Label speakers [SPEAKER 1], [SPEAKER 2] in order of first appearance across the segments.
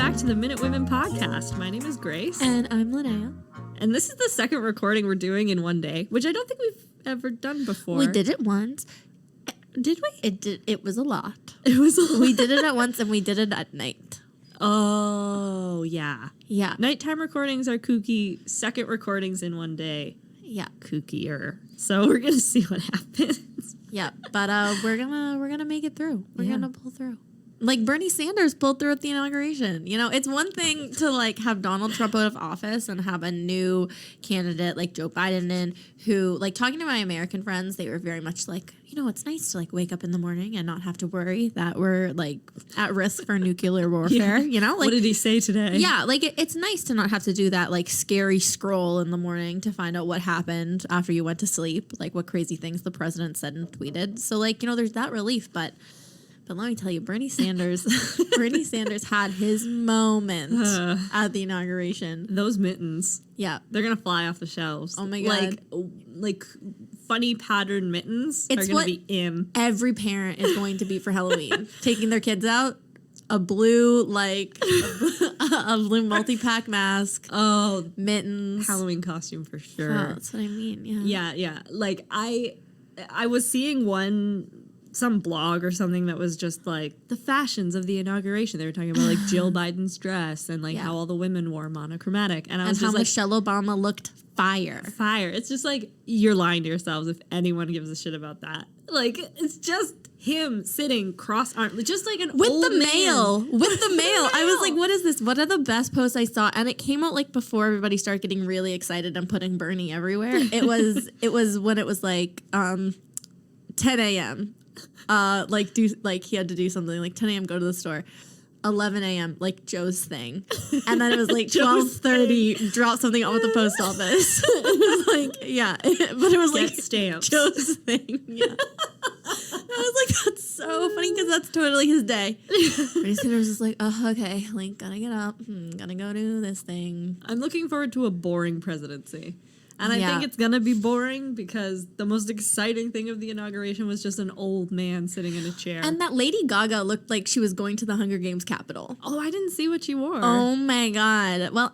[SPEAKER 1] back to the Minute Women podcast. My name is Grace.
[SPEAKER 2] And I'm Linnea.
[SPEAKER 1] And this is the second recording we're doing in one day, which I don't think we've ever done before.
[SPEAKER 2] We did it once.
[SPEAKER 1] Did we?
[SPEAKER 2] It was a lot.
[SPEAKER 1] It was a lot.
[SPEAKER 2] We did it at once and we did it at night.
[SPEAKER 1] Oh, yeah.
[SPEAKER 2] Yeah.
[SPEAKER 1] Nighttime recordings are kooky. Second recordings in one day.
[SPEAKER 2] Yeah.
[SPEAKER 1] Kookier. So we're going to see what happens.
[SPEAKER 2] Yeah. But we're gonna make it through. We're gonna pull through. Like Bernie Sanders pulled through at the inauguration. You know, it's one thing to like have Donald Trump out of office and have a new candidate like Joe Biden in who, like, talking to my American friends, they were very much like, you know, it's nice to like wake up in the morning and not have to worry that we're like at risk for nuclear warfare.
[SPEAKER 1] Yeah.
[SPEAKER 2] You know, like,
[SPEAKER 1] what did he say today?
[SPEAKER 2] Yeah, like it's nice to not have to do that like scary scroll in the morning to find out what happened after you went to sleep, like what crazy things the president said and tweeted. So like, you know, there's that relief, but let me tell you, Bernie Sanders had his moment at the inauguration.
[SPEAKER 1] Those mittens.
[SPEAKER 2] Yeah.
[SPEAKER 1] They're going to fly off the shelves.
[SPEAKER 2] Oh my God.
[SPEAKER 1] Like funny pattern mittens are going to be in.
[SPEAKER 2] Every parent is going to be for Halloween. Taking their kids out, a blue, like, a blue multi-pack mask.
[SPEAKER 1] Oh.
[SPEAKER 2] Mittens.
[SPEAKER 1] Halloween costume for sure.
[SPEAKER 2] Oh, that's what I mean, yeah.
[SPEAKER 1] Yeah. Like, I was seeing some blog or something that was just like the fashions of the inauguration. They were talking about like Jill Biden's dress and like how all the women wore monochromatic. And I was just like,
[SPEAKER 2] Michelle Obama looked fire.
[SPEAKER 1] It's just like, you're lying to yourselves if anyone gives a shit about that. Like, it's just him sitting cross-armed, just like an
[SPEAKER 2] with
[SPEAKER 1] old
[SPEAKER 2] the
[SPEAKER 1] man.
[SPEAKER 2] mail. With the mail. I was like, what is this? What are the best posts I saw? And it came out like before everybody started getting really excited and putting Bernie everywhere. It was when it was like 10 a.m. He had to do something like 10 a.m. go to the store, 11 a.m. like Joe's thing, and then it was like 12:30 drop something off at the post office. It was like but it was like
[SPEAKER 1] stamps.
[SPEAKER 2] Joe's thing. Yeah, I was like, that's so funny because that's totally his day. Bernie Sanders was like, oh, okay, like gotta get up, gotta go do this thing.
[SPEAKER 1] I'm looking forward to a boring presidency. And I think it's going to be boring because the most exciting thing of the inauguration was just an old man sitting in a chair.
[SPEAKER 2] And that Lady Gaga looked like she was going to the Hunger Games Capitol.
[SPEAKER 1] Oh, I didn't see what she wore.
[SPEAKER 2] Oh, my God. Well,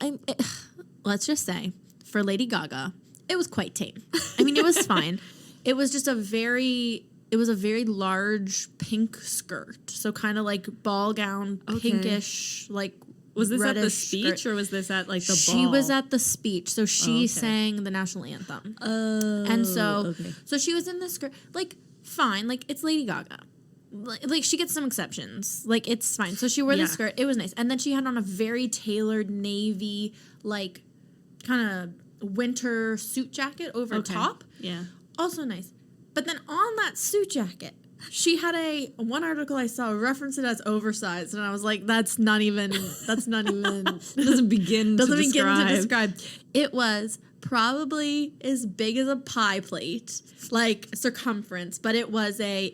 [SPEAKER 2] let's just say, for Lady Gaga, it was quite tame. I mean, it was fine. It was just a very large pink skirt. So kind of like ball gown, pinkish, like,
[SPEAKER 1] was this at the speech
[SPEAKER 2] skirt.
[SPEAKER 1] Or was this at like the ball?
[SPEAKER 2] She was at the speech. So she sang the national anthem.
[SPEAKER 1] Oh.
[SPEAKER 2] And so she was in this skirt. Like, fine. Like, it's Lady Gaga. Like, she gets some exceptions. Like, it's fine. So she wore the skirt. It was nice. And then she had on a very tailored navy, like, kind of winter suit jacket over top.
[SPEAKER 1] Yeah.
[SPEAKER 2] Also nice. But then on that suit jacket, she had one article I saw reference it as oversized, and I was like, that's not even
[SPEAKER 1] doesn't begin to describe.
[SPEAKER 2] It was probably as big as a pie plate, like circumference, but it was a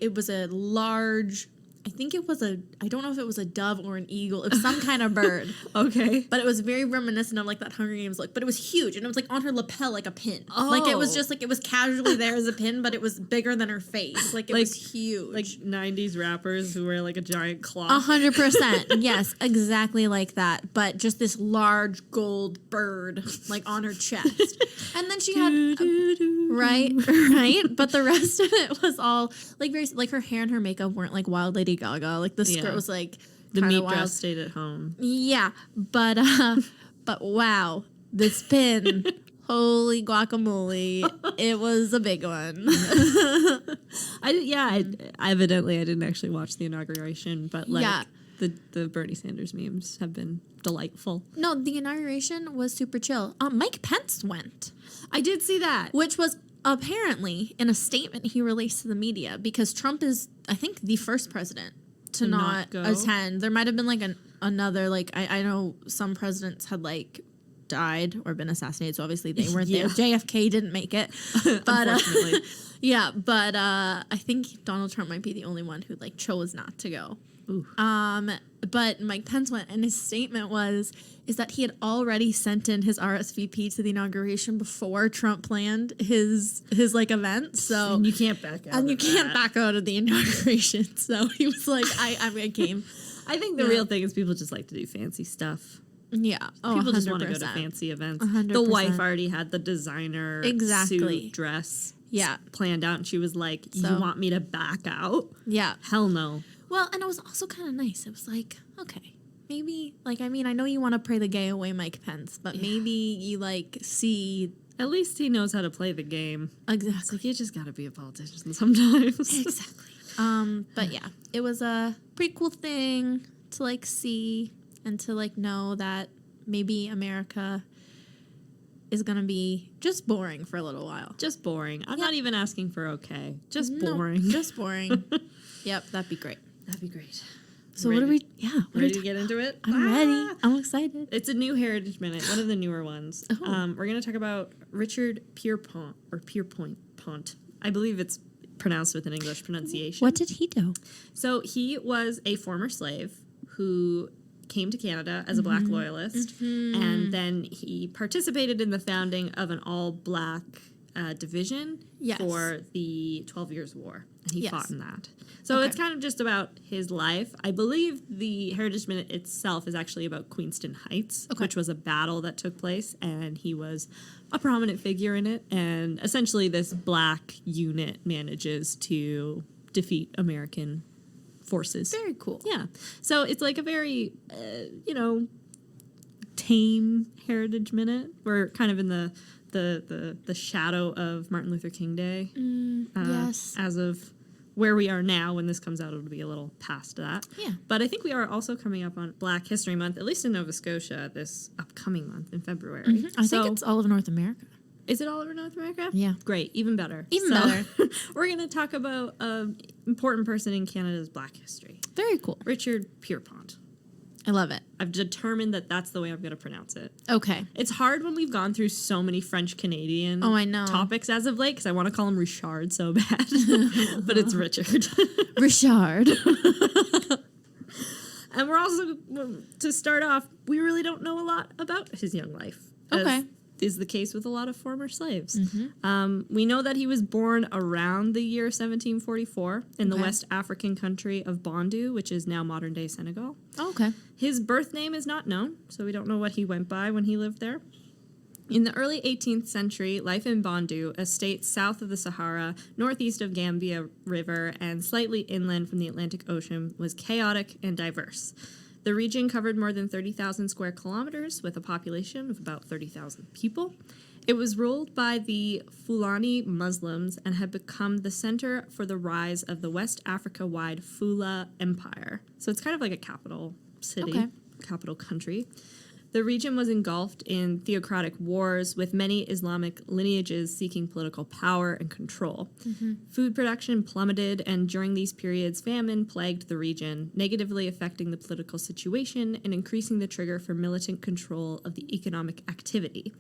[SPEAKER 2] large, I think it was I don't know if it was a dove or an eagle. It was some kind of bird.
[SPEAKER 1] Okay.
[SPEAKER 2] But it was very reminiscent of like that Hunger Games look. But it was huge. And it was like on her lapel like a pin.
[SPEAKER 1] Oh.
[SPEAKER 2] Like it was just like, it was casually there as a pin, but it was bigger than her face. Like it was huge.
[SPEAKER 1] Like 90s rappers who wear like a giant cloth.
[SPEAKER 2] 100%. Yes, exactly like that. But just this large gold bird like on her chest. And then she had, right. But the rest of it was all like very, like her hair and her makeup weren't like wild Lady Gaga. Like the skirt was like
[SPEAKER 1] the meat
[SPEAKER 2] wild.
[SPEAKER 1] dress stayed at home.
[SPEAKER 2] Yeah, but wow, this pin, holy guacamole, it was a big one.
[SPEAKER 1] I evidently I didn't actually watch the inauguration, but like the Bernie Sanders memes have been delightful.
[SPEAKER 2] No, the inauguration was super chill. Mike Pence went.
[SPEAKER 1] I did see that,
[SPEAKER 2] which was apparently in a statement he released to the media because Trump is, I think, the first president to not attend. There might have been like another, like I know some presidents had like died or been assassinated, so obviously they weren't there. JFK didn't make it, but unfortunately. But I think Donald Trump might be the only one who like chose not to go.
[SPEAKER 1] Ooh.
[SPEAKER 2] But Mike Pence went, and his statement is that he had already sent in his RSVP to the inauguration before Trump planned his like event. So
[SPEAKER 1] and you can't back out.
[SPEAKER 2] And you can't back out of the inauguration. So he was like, I game.
[SPEAKER 1] I think the real thing is people just like to do fancy stuff.
[SPEAKER 2] Yeah. Oh,
[SPEAKER 1] People just want to
[SPEAKER 2] 100%.
[SPEAKER 1] go to fancy events.
[SPEAKER 2] 100%.
[SPEAKER 1] The wife already had the designer suit dress planned out, and she was like, you want me to back out?
[SPEAKER 2] Yeah.
[SPEAKER 1] Hell no.
[SPEAKER 2] Well, and it was also kind of nice. It was like, okay, maybe, like, I mean, I know you want to pray the gay away, Mike Pence, but maybe you, like, see...
[SPEAKER 1] At least he knows how to play the game.
[SPEAKER 2] Exactly.
[SPEAKER 1] It's like, you just got to be a politician sometimes.
[SPEAKER 2] Exactly. But yeah, it was a pretty cool thing to, like, see and to, like, know that maybe America is going to be just boring for a little while.
[SPEAKER 1] Just boring. I'm not even asking for okay. Just boring.
[SPEAKER 2] Just boring. Yep, that'd be great.
[SPEAKER 1] That'd be great.
[SPEAKER 2] So what are we... Yeah.
[SPEAKER 1] Ready to get into it?
[SPEAKER 2] I'm ready. I'm excited.
[SPEAKER 1] It's a new Heritage Minute, one of the newer ones.
[SPEAKER 2] Oh.
[SPEAKER 1] We're going to talk about Richard Pierpoint, or Pierpoint. I believe it's pronounced with an English pronunciation.
[SPEAKER 2] What did he do?
[SPEAKER 1] So he was a former slave who came to Canada as a Black Loyalist, and then he participated in the founding of an all-Black division for the 12 Years' War, and he fought in that. So it's kind of just about his life. I believe the Heritage Minute itself is actually about Queenston Heights, which was a battle that took place, and he was a prominent figure in it, and essentially this Black unit manages to defeat American forces.
[SPEAKER 2] Very cool.
[SPEAKER 1] Yeah. So it's like a very, tame Heritage Minute. We're kind of in the shadow of Martin Luther King Day.
[SPEAKER 2] Yes.
[SPEAKER 1] As of where we are now, when this comes out, it'll be a little past that.
[SPEAKER 2] Yeah.
[SPEAKER 1] But I think we are also coming up on Black History Month, at least in Nova Scotia, this upcoming month in February.
[SPEAKER 2] I think it's all of North America.
[SPEAKER 1] Is it all over North America?
[SPEAKER 2] Yeah.
[SPEAKER 1] Great. Even better.
[SPEAKER 2] Better.
[SPEAKER 1] We're going to talk about an important person in Canada's Black history.
[SPEAKER 2] Very cool.
[SPEAKER 1] Richard Pierpoint.
[SPEAKER 2] I love it.
[SPEAKER 1] I've determined that that's the way I'm going to pronounce it.
[SPEAKER 2] Okay.
[SPEAKER 1] It's hard when we've gone through so many French-Canadian topics as of late, because I want to call him Richard so bad. But it's Richard.
[SPEAKER 2] Richard.
[SPEAKER 1] And we're also, to start off, we really don't know a lot about his young life.
[SPEAKER 2] Okay.
[SPEAKER 1] Is the case with a lot of former slaves. We know that he was born around the year 1744 in the West African country of Bondu, which is now modern-day Senegal.
[SPEAKER 2] Oh, okay.
[SPEAKER 1] His birth name is not known, so we don't know what he went by when he lived there. In the early 18th century, life in Bondu, a state south of the Sahara, northeast of Gambia River, and slightly inland from the Atlantic Ocean, was chaotic and diverse. The region covered more than 30,000 square kilometers with a population of about 30,000 people. It was ruled by the Fulani Muslims and had become the center for the rise of the West Africa-wide Fula Empire. So it's kind of like a capital city, capital country. The region was engulfed in theocratic wars, with many Islamic lineages seeking political power and control. Food production plummeted, and during these periods, famine plagued the region, negatively affecting the political situation and increasing the trigger for militant control of the economic activity.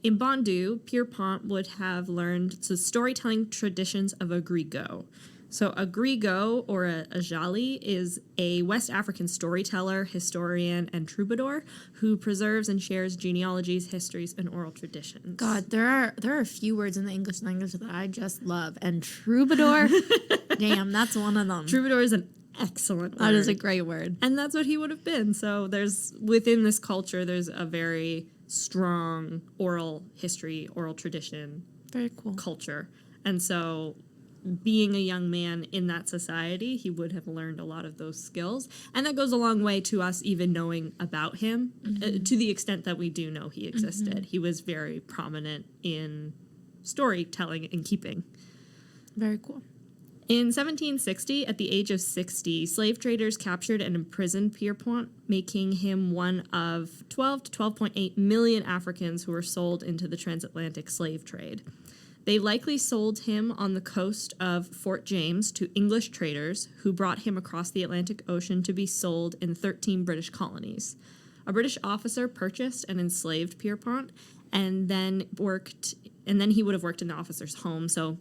[SPEAKER 1] In Bondu, Pierpont would have learned the storytelling traditions of a griot. So a griot, or a jali, is a West African storyteller, historian, and troubadour who preserves and shares genealogies, histories, and oral traditions.
[SPEAKER 2] God, there are a few words in the English language that I just love, and troubadour, damn, that's one of them.
[SPEAKER 1] Troubadour is an excellent word.
[SPEAKER 2] That is a great word.
[SPEAKER 1] And that's what he would have been. So within this culture, there's a very strong oral history, oral tradition,
[SPEAKER 2] very cool
[SPEAKER 1] culture. And so being a young man in that society, he would have learned a lot of those skills. And that goes a long way to us even knowing about him, to the extent that we do know he existed. He was very prominent in storytelling and keeping.
[SPEAKER 2] Very cool.
[SPEAKER 1] In 1760, at the age of 60, slave traders captured and imprisoned Pierpont, making him one of 12 to 12.8 million Africans who were sold into the transatlantic slave trade. They likely sold him on the coast of Fort James to English traders who brought him across the Atlantic Ocean to be sold in 13 British colonies. A British officer purchased and enslaved Pierpont, and then he would have worked in the officer's home. So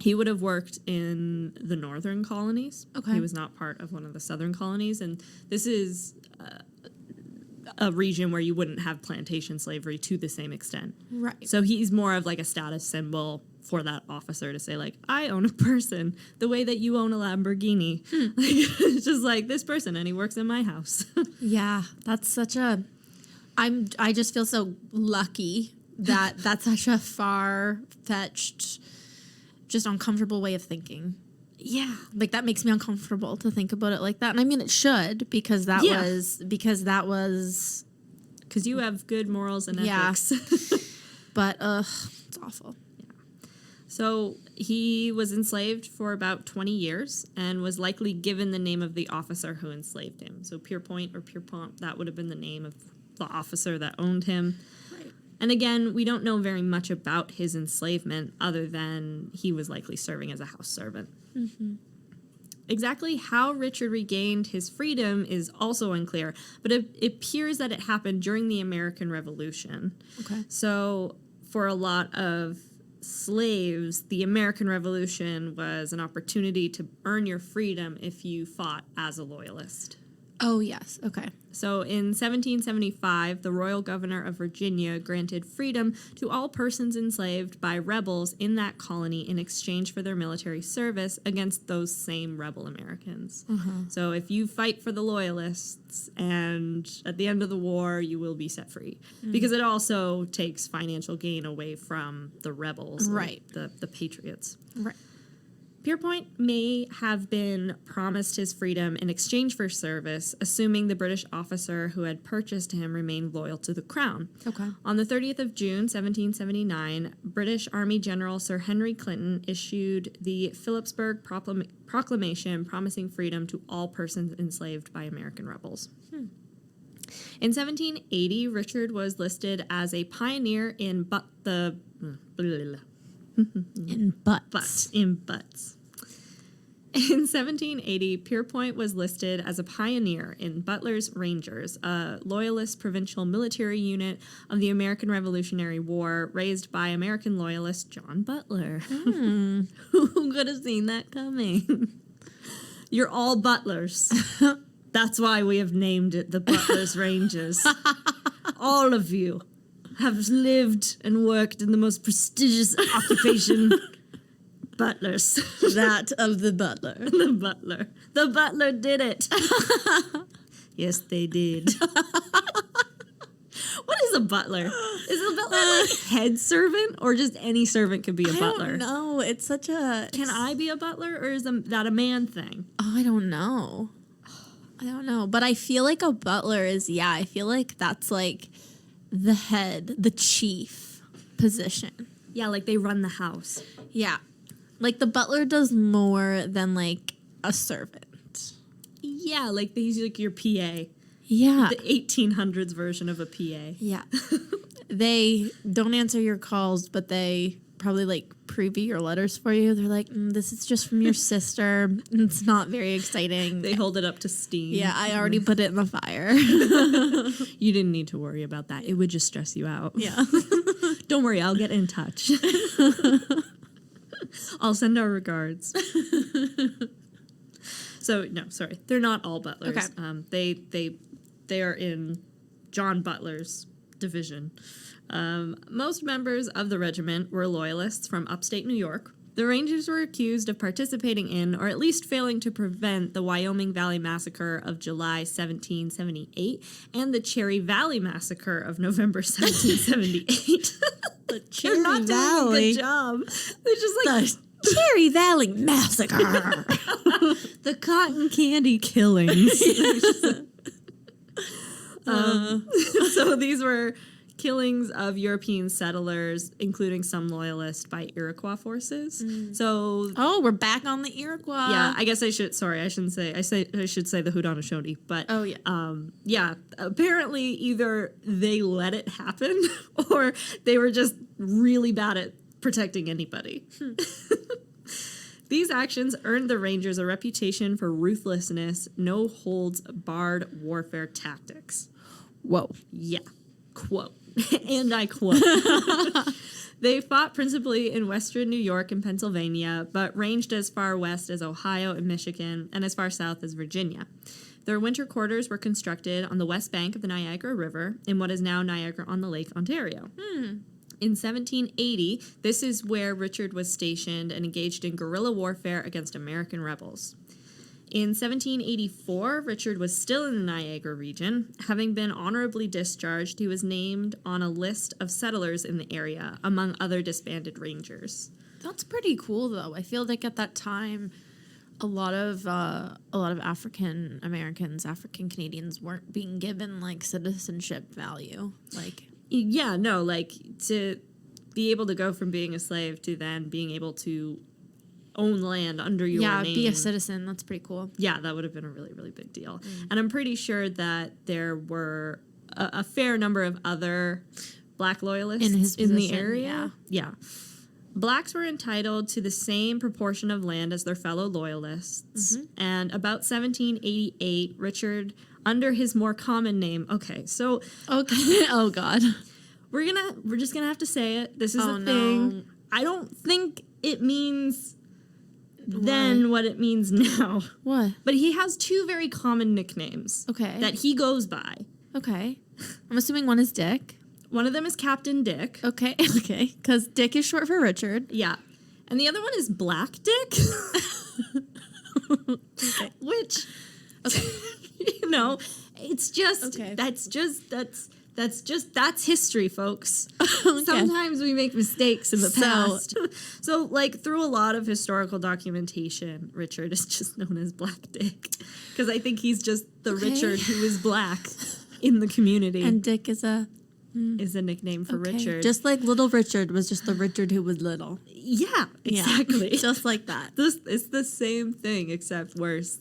[SPEAKER 1] he would have worked in the northern colonies.
[SPEAKER 2] Okay.
[SPEAKER 1] He was not part of one of the southern colonies, and this is a region where you wouldn't have plantation slavery to the same extent.
[SPEAKER 2] Right.
[SPEAKER 1] So he's more of like a status symbol for that officer to say, like, I own a person the way that you own a Lamborghini. Like, it's just like this person, and he works in my house.
[SPEAKER 2] Yeah, that's such a... I just feel so lucky that that's such a far-fetched, just uncomfortable way of thinking.
[SPEAKER 1] Yeah.
[SPEAKER 2] Like, that makes me uncomfortable to think about it like that. And I mean, it should, because that was... Because
[SPEAKER 1] you have good morals and ethics.
[SPEAKER 2] But, it's awful.
[SPEAKER 1] So he was enslaved for about 20 years and was likely given the name of the officer who enslaved him. So Pierpoint or Pierpont, that would have been the name of the officer that owned him.
[SPEAKER 2] Right.
[SPEAKER 1] And again, we don't know very much about his enslavement other than he was likely serving as a house servant. Mm-hmm. Exactly how Richard regained his freedom is also unclear, but it appears that it happened during the American Revolution.
[SPEAKER 2] Okay.
[SPEAKER 1] So for a lot of slaves, the American Revolution was an opportunity to earn your freedom if you fought as a loyalist.
[SPEAKER 2] Oh, yes. Okay.
[SPEAKER 1] So in 1775, the royal governor of Virginia granted freedom to all persons enslaved by rebels in that colony in exchange for their military service against those same rebel Americans. So if you fight for the loyalists, and at the end of the war, you will be set free. Because it also takes financial gain away from the rebels,
[SPEAKER 2] right?
[SPEAKER 1] The patriots.
[SPEAKER 2] Right.
[SPEAKER 1] Pierpoint may have been promised his freedom in exchange for service, assuming the British officer who had purchased him remained loyal to the crown.
[SPEAKER 2] Okay.
[SPEAKER 1] On the 30th of June, 1779, British Army General Sir Henry Clinton issued the Phillipsburg Proclamation promising freedom to all persons enslaved by American rebels. In 1780, Richard was listed as a pioneer in
[SPEAKER 2] In butts.
[SPEAKER 1] In butts. In 1780, Pierpoint was listed as a pioneer in Butler's Rangers, a loyalist provincial military unit of the American Revolutionary War raised by American loyalist John Butler. Who could have seen that coming? You're all butlers. That's why we have named it the Butler's Rangers. All of you have lived and worked in the most prestigious occupation, butlers.
[SPEAKER 2] That of the butler.
[SPEAKER 1] The butler. The butler did it. Yes, they did. What is a butler? Is a butler like head servant, or just any servant could be a butler?
[SPEAKER 2] No, it's such a...
[SPEAKER 1] Can I be a butler, or is that a man thing?
[SPEAKER 2] Oh, I don't know. But I feel like a butler is, I feel like that's like the head, the chief position.
[SPEAKER 1] Yeah, like they run the house.
[SPEAKER 2] Yeah. Like the butler does more than like a servant.
[SPEAKER 1] Yeah, like he's like your PA.
[SPEAKER 2] Yeah.
[SPEAKER 1] The 1800s version of a PA.
[SPEAKER 2] Yeah. They don't answer your calls, but they probably like preview your letters for you. They're like, this is just from your sister. It's not very exciting.
[SPEAKER 1] They hold it up to steam.
[SPEAKER 2] Yeah, I already put it in the fire.
[SPEAKER 1] You didn't need to worry about that. It would just stress you out.
[SPEAKER 2] Yeah.
[SPEAKER 1] Don't worry, I'll get in touch. I'll send our regards. So, no, sorry. They're not all butlers.
[SPEAKER 2] Okay.
[SPEAKER 1] They are in John Butler's division. Most members of the regiment were loyalists from upstate New York. The Rangers were accused of participating in, or at least failing to prevent, the Wyoming Valley Massacre of July 1778 and the Cherry Valley Massacre of November 1778.
[SPEAKER 2] The
[SPEAKER 1] They're not doing a good job. They're just like...
[SPEAKER 2] The Cherry Valley Massacre.
[SPEAKER 1] The cotton candy killings. So these were killings of European settlers, including some loyalists by Iroquois forces. So,
[SPEAKER 2] we're back on the Iroquois.
[SPEAKER 1] yeah, I guess I should say the Haudenosaunee, but yeah, apparently either they let it happen or they were just really bad at protecting anybody. These actions earned the Rangers a reputation for ruthlessness, no holds barred warfare tactics.
[SPEAKER 2] Whoa.
[SPEAKER 1] Yeah. Quote. And I quote. They fought principally in western New York and Pennsylvania, but ranged as far west as Ohio and Michigan and as far south as Virginia. Their winter quarters were constructed on the west bank of the Niagara River in what is now Niagara-on-the-Lake, Ontario. In 1780, this is where Richard was stationed and engaged in guerrilla warfare against American rebels. In 1784, Richard was still in the Niagara region. Having been honorably discharged, he was named on a list of settlers in the area, among other disbanded rangers.
[SPEAKER 2] That's pretty cool, though. I feel like at that time, a lot of African Americans, African Canadians weren't being given like citizenship value. Like,
[SPEAKER 1] Yeah, no, like to be able to go from being a slave to then being able to own land under your name.
[SPEAKER 2] Be a citizen. That's pretty cool.
[SPEAKER 1] Yeah, that would have been a really, really big deal. And I'm pretty sure that there were a fair number of other Black Loyalists in the area. Yeah. Blacks were entitled to the same proportion of land as their fellow Loyalists. And about 1788, Richard, under his more common name,
[SPEAKER 2] oh God,
[SPEAKER 1] we're just gonna have to say it. This is a thing. I don't think it means then what it means now.
[SPEAKER 2] What?
[SPEAKER 1] But he has two very common nicknames.
[SPEAKER 2] Okay.
[SPEAKER 1] That he goes by.
[SPEAKER 2] Okay. I'm assuming one is Dick.
[SPEAKER 1] One of them is Captain Dick.
[SPEAKER 2] Okay. Okay. Because Dick is short for Richard.
[SPEAKER 1] Yeah. And the other one is Black Dick.
[SPEAKER 2] Okay.
[SPEAKER 1] Which, it's just, that's history, folks.
[SPEAKER 2] Okay.
[SPEAKER 1] Sometimes we make mistakes in the past. So, like, through a lot of historical documentation, Richard is just known as Black Dick. Because I think he's just the Richard who is black in the community.
[SPEAKER 2] And Dick is a
[SPEAKER 1] nickname for Richard.
[SPEAKER 2] Just like Little Richard was just the Richard who was little.
[SPEAKER 1] Yeah, exactly.
[SPEAKER 2] Yeah, just like that.
[SPEAKER 1] It's the same thing, except worse.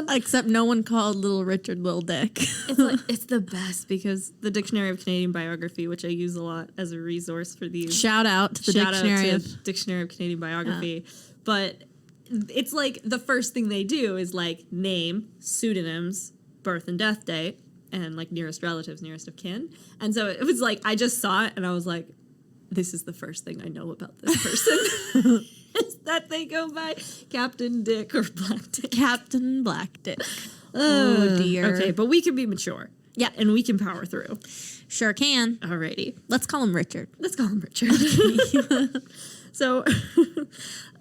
[SPEAKER 2] Except no one called Little Richard Little Dick.
[SPEAKER 1] It's the best because the Dictionary of Canadian Biography, which I use a lot as a resource for these.
[SPEAKER 2] Shout out to the
[SPEAKER 1] Dictionary of Canadian Biography. But it's like the first thing they do is like name, pseudonyms, birth and death date, and like nearest relatives, nearest of kin. And so it was like I just saw it and I was like, this is the first thing I know about this person. Is that they go by Captain Dick or Black Dick.
[SPEAKER 2] Captain Black Dick. Oh, dear.
[SPEAKER 1] Okay, but we can be mature.
[SPEAKER 2] Yeah.
[SPEAKER 1] And we can power through.
[SPEAKER 2] Sure can.
[SPEAKER 1] Alrighty.
[SPEAKER 2] Let's call him Richard.
[SPEAKER 1] So,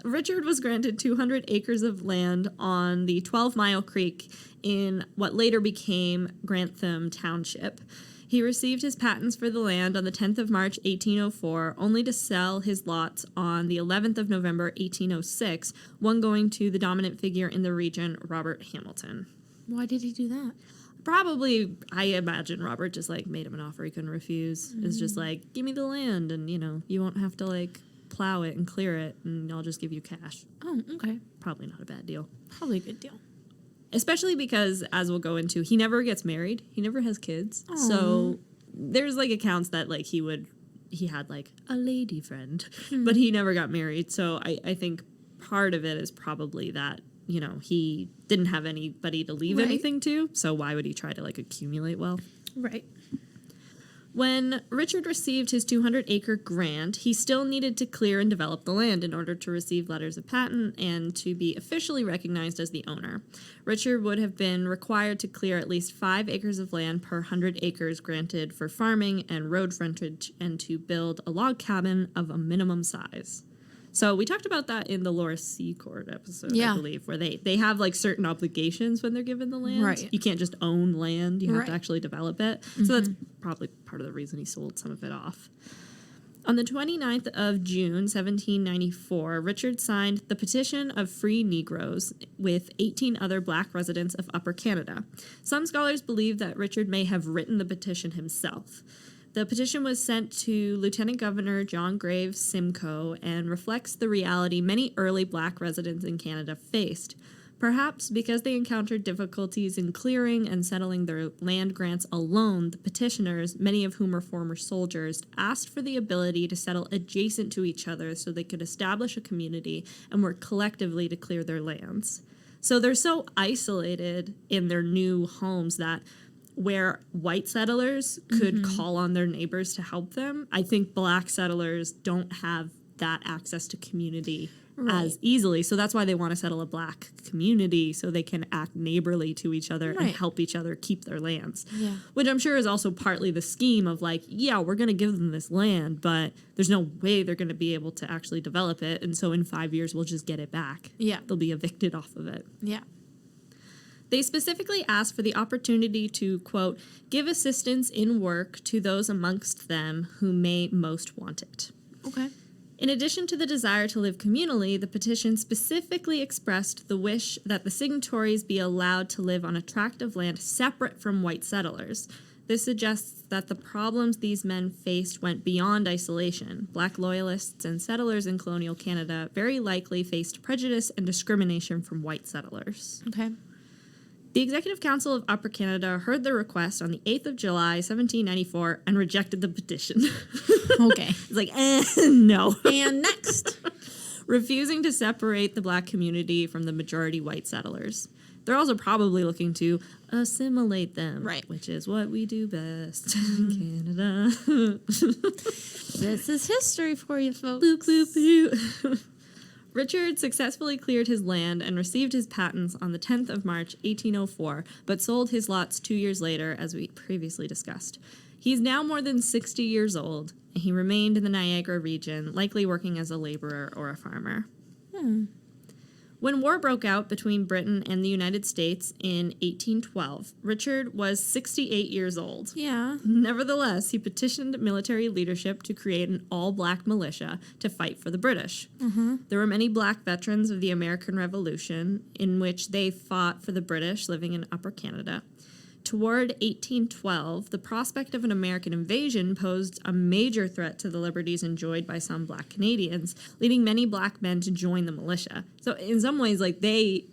[SPEAKER 1] Richard was granted 200 acres of land on the 12-Mile Creek in what later became Grantham Township. He received his patents for the land on the 10th of March, 1804, only to sell his lots on the 11th of November, 1806, one going to the dominant figure in the region, Robert Hamilton.
[SPEAKER 2] Why did he do that?
[SPEAKER 1] Probably, I imagine Robert just, like, made him an offer he couldn't refuse. It's just like, give me the land, and, you won't have to, like, plow it and clear it, and I'll just give you cash.
[SPEAKER 2] Oh, okay.
[SPEAKER 1] Probably not a bad deal.
[SPEAKER 2] Probably a good deal.
[SPEAKER 1] Especially because, as we'll go into, he never gets married. He never has kids.
[SPEAKER 2] Aww.
[SPEAKER 1] So there's, like, accounts that, like, he had, like, a lady friend, but he never got married. So I think part of it is probably that, he didn't have anybody to leave anything to. So why would he try to, like, accumulate wealth?
[SPEAKER 2] Right.
[SPEAKER 1] When Richard received his 200-acre grant, he still needed to clear and develop the land in order to receive letters of patent and to be officially recognized as the owner. Richard would have been required to clear at least 5 acres of land per 100 acres granted for farming and road frontage and to build a log cabin of a minimum size. So we talked about that in the Laura Secord episode, I believe, where they have like certain obligations when they're given the land.
[SPEAKER 2] Right.
[SPEAKER 1] You can't just own land. You have to actually develop it. So that's probably part of the reason he sold some of it off. On the 29th of June, 1794, Richard signed the Petition of Free Negroes with 18 other black residents of Upper Canada. Some scholars believe that Richard may have written the petition himself. The petition was sent to Lieutenant Governor John Graves Simcoe and reflects the reality many early black residents in Canada faced. Perhaps because they encountered difficulties in clearing and settling their land grants alone, the petitioners, many of whom were former soldiers, asked for the ability to settle adjacent to each other so they could establish a community and work collectively to clear their lands. So they're so isolated in their new homes that where white settlers could call on their neighbors to help them, I think black settlers don't have that access to community as easily. So that's why they want to settle a black community so they can act neighborly to each other and help each other keep their lands.
[SPEAKER 2] Yeah.
[SPEAKER 1] Which I'm sure is also partly the scheme of like, yeah, we're going to give them this land, but there's no way they're going to be able to actually develop it. And so in 5 years, we'll just get it back.
[SPEAKER 2] Yeah.
[SPEAKER 1] They'll be evicted off of it.
[SPEAKER 2] Yeah.
[SPEAKER 1] They specifically asked for the opportunity to, quote, give assistance in work to those amongst them who may most want it.
[SPEAKER 2] Okay.
[SPEAKER 1] In addition to the desire to live communally, the petition specifically expressed the wish that the signatories be allowed to live on a tract of land separate from white settlers. This suggests that the problems these men faced went beyond isolation. Black Loyalists and settlers in colonial Canada very likely faced prejudice and discrimination from white settlers.
[SPEAKER 2] Okay.
[SPEAKER 1] The Executive Council of Upper Canada heard the request on the 8th of July, 1794, and rejected the petition.
[SPEAKER 2] Okay.
[SPEAKER 1] It's like, no.
[SPEAKER 2] And next.
[SPEAKER 1] Refusing to separate the black community from the majority white settlers. They're also probably looking to assimilate them.
[SPEAKER 2] Right.
[SPEAKER 1] Which is what we do best in Canada.
[SPEAKER 2] This is history for you folks.
[SPEAKER 1] Boop, boop, boop. Richard successfully cleared his land and received his patents on the 10th of March, 1804, but sold his lots 2 years later, as we previously discussed. He's now more than 60 years old, and he remained in the Niagara region, likely working as a laborer or a farmer. When war broke out between Britain and the United States in 1812, Richard was 68 years old.
[SPEAKER 2] Yeah.
[SPEAKER 1] Nevertheless, he petitioned military leadership to create an all-black militia to fight for the British. There were many black veterans of the American Revolution in which they fought for the British living in Upper Canada. Toward 1812, the prospect of an American invasion posed a major threat to the liberties enjoyed by some black Canadians, leading many black men to join the militia. So in some ways, like they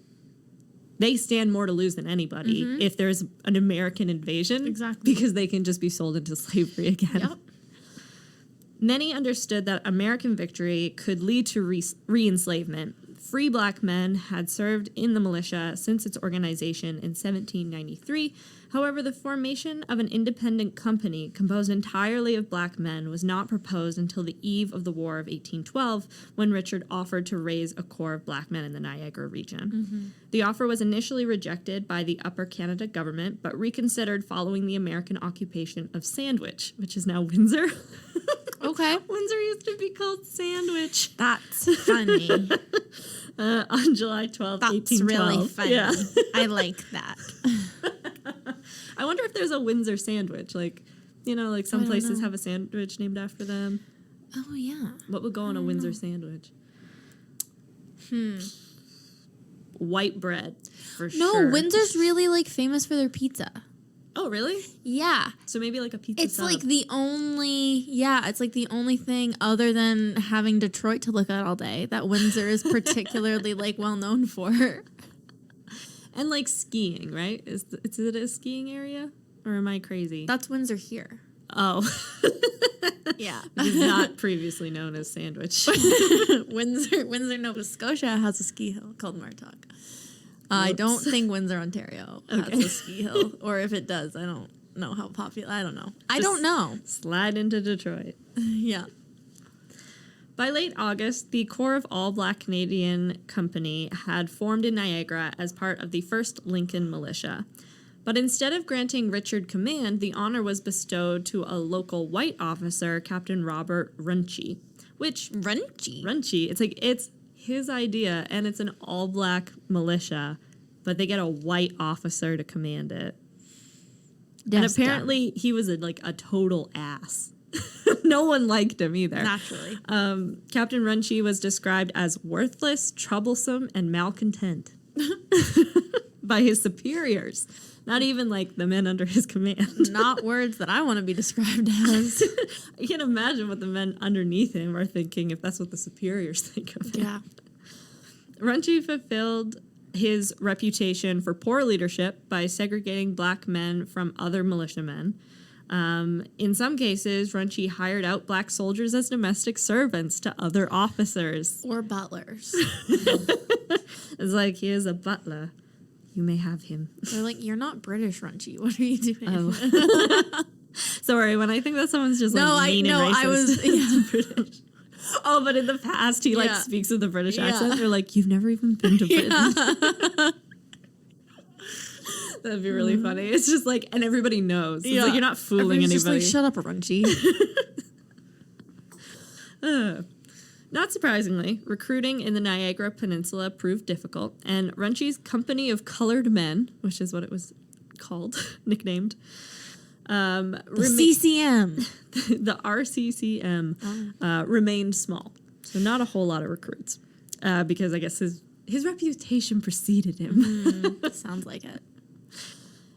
[SPEAKER 1] stand more to lose than anybody if there's an American invasion.
[SPEAKER 2] Exactly.
[SPEAKER 1] Because they can just be sold into slavery again.
[SPEAKER 2] Yep.
[SPEAKER 1] Many understood that American victory could lead to re-enslavement. Free black men had served in the militia since its organization in 1793. However, the formation of an independent company composed entirely of black men was not proposed until the eve of the War of 1812, when Richard offered to raise a corps of black men in the Niagara region. The offer was initially rejected by the Upper Canada government, but reconsidered following the American occupation of Sandwich, which is now Windsor.
[SPEAKER 2] Okay.
[SPEAKER 1] Windsor used to be called Sandwich.
[SPEAKER 2] That's funny.
[SPEAKER 1] On July 12th,
[SPEAKER 2] That's
[SPEAKER 1] 1812.
[SPEAKER 2] really funny.
[SPEAKER 1] Yeah.
[SPEAKER 2] I like that.
[SPEAKER 1] I wonder if there's a Windsor sandwich. Like, you know, like some
[SPEAKER 2] I don't
[SPEAKER 1] places
[SPEAKER 2] know.
[SPEAKER 1] have a sandwich named after them.
[SPEAKER 2] Oh, yeah.
[SPEAKER 1] What would go on a Windsor sandwich? White bread, for sure.
[SPEAKER 2] No, Windsor's really like famous for their pizza.
[SPEAKER 1] Oh, really?
[SPEAKER 2] Yeah.
[SPEAKER 1] So maybe like a pizza
[SPEAKER 2] It's
[SPEAKER 1] sub.
[SPEAKER 2] like the only, it's like the only thing other than having Detroit to look at all day that Windsor is particularly like well known for.
[SPEAKER 1] And like skiing, right? Is it a skiing area? Or am I crazy?
[SPEAKER 2] That's Windsor here.
[SPEAKER 1] Oh.
[SPEAKER 2] Yeah.
[SPEAKER 1] It's not previously known as Sandwich.
[SPEAKER 2] Windsor, Nova Scotia has a ski hill called Martock. I don't think Windsor, Ontario has a ski hill. Or if it does, I don't know how popular. I don't know. I don't know.
[SPEAKER 1] Slide into Detroit.
[SPEAKER 2] Yeah.
[SPEAKER 1] By late August, the Corps of All Black Canadian Company had formed in Niagara as part of the 1st Lincoln Militia. But instead of granting Richard command, the honor was bestowed to a local white officer, Captain Robert Runcie. Runcie. It's his idea, and it's an all-black militia, but they get a white officer to command it. And apparently he was a total ass. No one liked him either.
[SPEAKER 2] Naturally.
[SPEAKER 1] Captain Runcie was described as worthless, troublesome, and malcontent by his superiors. Not even like the men under his command.
[SPEAKER 2] Not words that I want to be described as.
[SPEAKER 1] I can't imagine what the men underneath him are thinking if that's what the superiors think of him.
[SPEAKER 2] Yeah.
[SPEAKER 1] Runcie fulfilled his reputation for poor leadership by segregating black men from other militiamen. In some cases, Runcie hired out black soldiers as domestic servants to other officers.
[SPEAKER 2] Or butlers.
[SPEAKER 1] It's like, here's a butler. You may have him.
[SPEAKER 2] They're like, you're not British, Runcie. What are you doing?
[SPEAKER 1] Oh. Sorry, when I think that someone's just mean and racist.
[SPEAKER 2] I was... Yeah.
[SPEAKER 1] British. Oh, but in the past, he like
[SPEAKER 2] Yeah.
[SPEAKER 1] speaks with a British
[SPEAKER 2] Yeah.
[SPEAKER 1] accent. They're like, you've never even been to Britain. That'd be really funny. It's just like, and everybody knows. It's like you're not fooling
[SPEAKER 2] Everyone's
[SPEAKER 1] anybody.
[SPEAKER 2] just like, shut up, Runchi.
[SPEAKER 1] Not surprisingly, recruiting in the Niagara Peninsula proved difficult, and Runchi's Company of Colored Men, which is what it was called, nicknamed,
[SPEAKER 2] CCM.
[SPEAKER 1] the RCCM remained small. So not a whole lot of recruits, because I guess his reputation preceded him.
[SPEAKER 2] Sounds like it.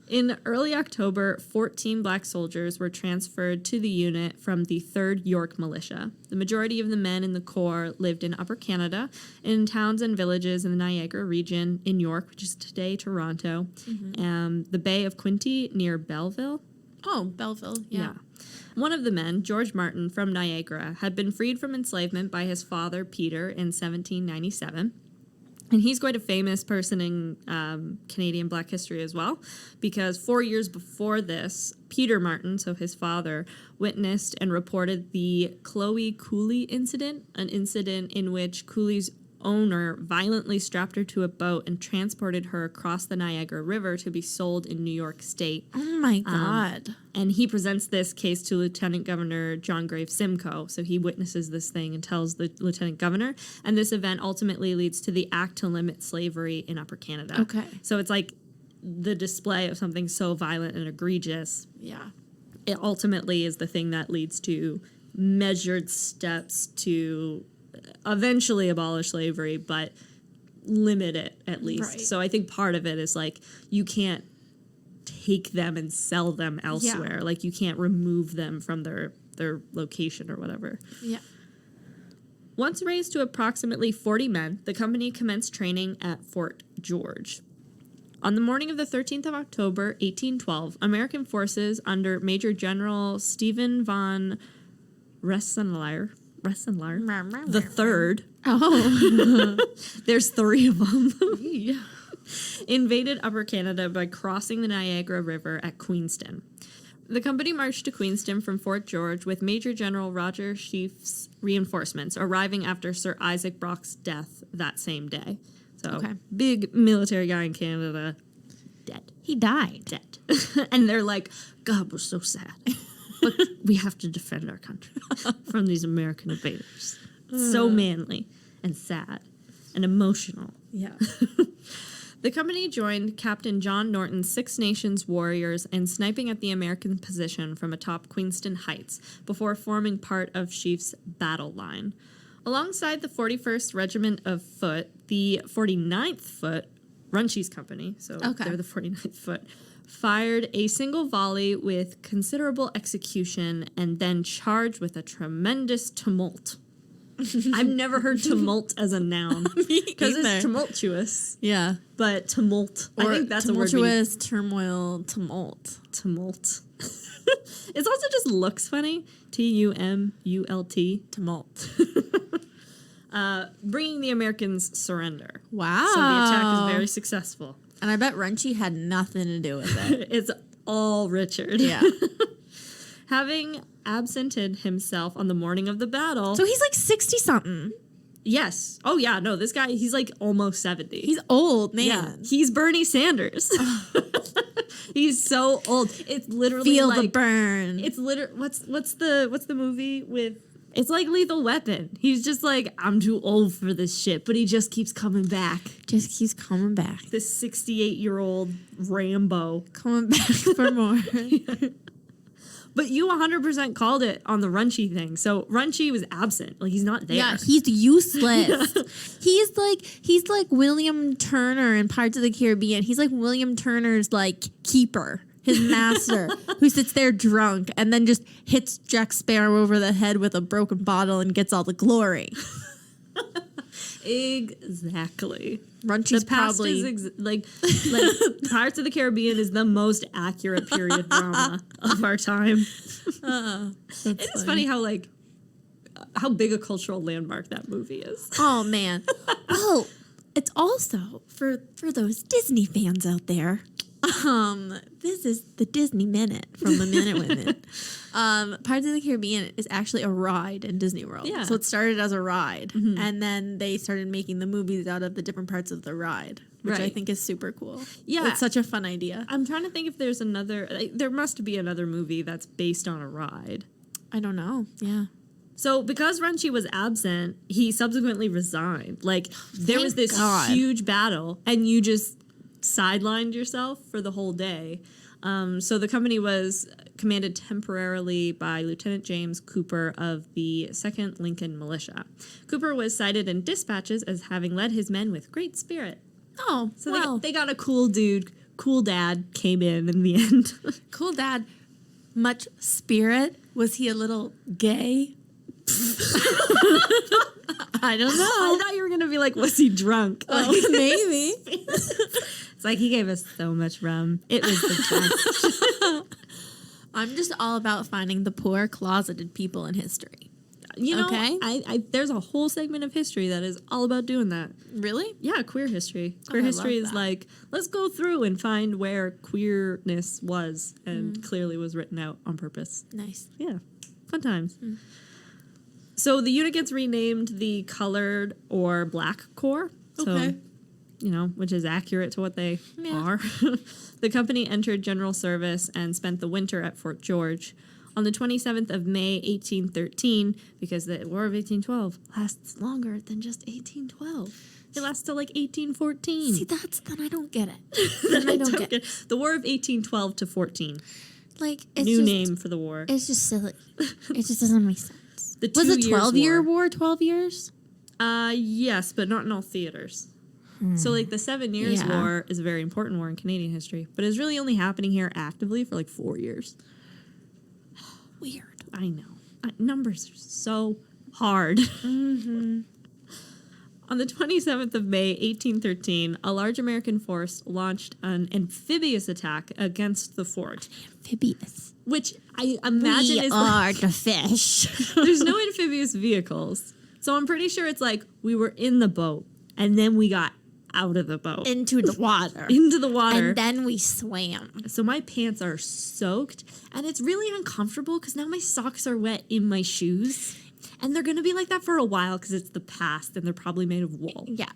[SPEAKER 1] In early October, 14 black soldiers were transferred to the unit from the 3rd York Militia. The majority of the men in the Corps lived in Upper Canada, in towns and villages in the Niagara region, in York, which is today Toronto, the Bay of Quinte near Belleville.
[SPEAKER 2] Oh, Belleville. Yeah.
[SPEAKER 1] One of the men, George Martin from Niagara, had been freed from enslavement by his father, Peter, in 1797. And he's quite a famous person in Canadian Black history as well, because 4 years before this, Peter Martin, so his father, witnessed and reported the Chloe Cooley incident, an incident in which Cooley's owner violently strapped her to a boat and transported her across the Niagara River to be sold in New York State.
[SPEAKER 2] Oh my God.
[SPEAKER 1] And he presents this case to Lieutenant Governor John Graves Simcoe. So he witnesses this thing and tells the Lieutenant Governor. And this event ultimately leads to the Act to Limit Slavery in Upper Canada.
[SPEAKER 2] Okay.
[SPEAKER 1] So it's like the display of something so violent and egregious.
[SPEAKER 2] Yeah.
[SPEAKER 1] It ultimately is the thing that leads to measured steps to eventually abolish slavery, but limit it at least.
[SPEAKER 2] Right.
[SPEAKER 1] So I think part of it is like you can't take them and sell them elsewhere.
[SPEAKER 2] Yeah.
[SPEAKER 1] Like you can't remove them from their location or whatever.
[SPEAKER 2] Yeah.
[SPEAKER 1] Once raised to approximately 40 men, the company commenced training at Fort George. On the morning of the 13th of October, 1812, American forces under Major General Stephen von Rensselaer the third.
[SPEAKER 2] Oh.
[SPEAKER 1] There's 3 of them. Invaded Upper Canada by crossing the Niagara River at Queenston. The company marched to Queenston from Fort George with Major General Roger Sheaffe's reinforcements, arriving after Sir Isaac Brock's death that same day. So, big military guy in Canada, dead.
[SPEAKER 2] He died.
[SPEAKER 1] Dead. And they're like, God, we're so sad. But we have to defend our country from these American invaders. So manly and sad and emotional.
[SPEAKER 2] Yeah.
[SPEAKER 1] The company joined Captain John Norton's Six Nations warriors in sniping at the American position from atop Queenston Heights before forming part of Sheaffe's battle line. Alongside the 41st Regiment of Foot, the 49th Foot, Runchi's company, so they're the 49th Foot, fired a single volley with considerable execution and then charged with a tremendous tumult. I've never heard tumult as a noun because it's tumultuous.
[SPEAKER 2] Yeah.
[SPEAKER 1] But tumult,
[SPEAKER 2] Or
[SPEAKER 1] I think that's a word.
[SPEAKER 2] tumultuous, turmoil, tumult.
[SPEAKER 1] Tumult. It also just looks funny. Tumult.
[SPEAKER 2] Tumult.
[SPEAKER 1] Bringing the Americans surrender.
[SPEAKER 2] Wow.
[SPEAKER 1] So the attack is very successful.
[SPEAKER 2] And I bet Runchi had nothing to do with it.
[SPEAKER 1] It's all Richard.
[SPEAKER 2] Yeah.
[SPEAKER 1] Having absented himself on the morning of the battle.
[SPEAKER 2] So he's like 60-something.
[SPEAKER 1] Yes. Oh, yeah. No, this guy, he's like almost 70.
[SPEAKER 2] He's old, man.
[SPEAKER 1] Yeah. He's Bernie Sanders. He's so old. It's literally
[SPEAKER 2] Feel
[SPEAKER 1] like,
[SPEAKER 2] the burn.
[SPEAKER 1] It's literally, what's the movie with, it's like Lethal Weapon. He's just like, I'm too old for this shit, but he just keeps coming back.
[SPEAKER 2] Just keeps coming back.
[SPEAKER 1] This 68-year-old Rambo.
[SPEAKER 2] Coming back for more.
[SPEAKER 1] But you 100% called it on the Runchi thing. So Runchi was absent. Like, he's not there.
[SPEAKER 2] Yeah, he's useless. he's like William Turner in Pirates of the Caribbean. He's like William Turner's like keeper, his master, who sits there drunk and then just hits Jack Sparrow over the head with a broken bottle and gets all the glory.
[SPEAKER 1] Exactly.
[SPEAKER 2] Runchi's
[SPEAKER 1] The past
[SPEAKER 2] probably
[SPEAKER 1] is like Pirates of the Caribbean is the most accurate period drama of our time. It is funny how big a cultural landmark that movie is.
[SPEAKER 2] Oh man. Well, it's also for those Disney fans out there. This is the Disney Minute from the Minute Women. Pirates of the Caribbean is actually a ride in Disney World.
[SPEAKER 1] Yeah.
[SPEAKER 2] So it started as a ride, and then they started making the movies out of the different parts of the ride, which I
[SPEAKER 1] Right.
[SPEAKER 2] think is super cool.
[SPEAKER 1] Yeah.
[SPEAKER 2] It's such a fun idea.
[SPEAKER 1] I'm trying to think if there's another. There must be another movie that's based on a ride.
[SPEAKER 2] I don't know. Yeah.
[SPEAKER 1] So because Renchi was absent, he subsequently resigned. Like there was
[SPEAKER 2] Thank
[SPEAKER 1] this
[SPEAKER 2] God.
[SPEAKER 1] huge battle, and you just sidelined yourself for the whole day. So the company was commanded temporarily by Lieutenant James Cooper of the 2nd Lincoln Militia. Cooper was cited in dispatches as having led his men with great spirit.
[SPEAKER 2] Oh,
[SPEAKER 1] So
[SPEAKER 2] well,
[SPEAKER 1] they got a cool dude, cool dad came in the end.
[SPEAKER 2] cool dad. Much spirit. Was he a little gay? I don't know.
[SPEAKER 1] I thought you were going to be like, was he drunk? Like,
[SPEAKER 2] Maybe.
[SPEAKER 1] it's like he gave us so much rum. It was the best.
[SPEAKER 2] I'm just all about finding the poor, closeted people in history.
[SPEAKER 1] You know,
[SPEAKER 2] Okay.
[SPEAKER 1] I there's a whole segment of history that is all about doing that.
[SPEAKER 2] Really?
[SPEAKER 1] Yeah, queer history. Queer
[SPEAKER 2] I
[SPEAKER 1] history
[SPEAKER 2] love
[SPEAKER 1] is
[SPEAKER 2] that.
[SPEAKER 1] like, let's go through and find where queerness was and clearly was written out on purpose.
[SPEAKER 2] Nice.
[SPEAKER 1] Yeah, fun times. So the unit gets renamed the Colored or Black Corps. So,
[SPEAKER 2] Okay.
[SPEAKER 1] you know, which is accurate to what they
[SPEAKER 2] Yeah.
[SPEAKER 1] are. The company entered general service and spent the winter at Fort George. On the 27th of May, 1813, because the War of 1812 lasts longer than just 1812. It lasts till like 1814.
[SPEAKER 2] See, then I don't get it. Then I don't get it.
[SPEAKER 1] The War of 1812 to 14.
[SPEAKER 2] Like, it's
[SPEAKER 1] New
[SPEAKER 2] just,
[SPEAKER 1] name for the war.
[SPEAKER 2] It's just silly. It just doesn't make sense.
[SPEAKER 1] The
[SPEAKER 2] Was
[SPEAKER 1] 2
[SPEAKER 2] a
[SPEAKER 1] years
[SPEAKER 2] 12-year war 12 years?
[SPEAKER 1] Yes, but not in all theaters. So, like, the 7 Years
[SPEAKER 2] Yeah.
[SPEAKER 1] War is a very important war in Canadian history, but it's really only happening here actively for like 4 years.
[SPEAKER 2] Weird.
[SPEAKER 1] I know. Numbers are so hard. On the 27th of May, 1813, a large American force launched an amphibious attack against the fort,
[SPEAKER 2] Amphibious.
[SPEAKER 1] which I imagine is like,
[SPEAKER 2] the fish.
[SPEAKER 1] there's no amphibious vehicles. So I'm pretty sure it's like we were in the boat and then we got out of the boat
[SPEAKER 2] Into the water.
[SPEAKER 1] into the water.
[SPEAKER 2] And then we swam.
[SPEAKER 1] So my pants are soaked and it's really uncomfortable because now my socks are wet in my shoes. And they're going to be like that for a while because it's the past and they're probably made of wool.
[SPEAKER 2] Yeah.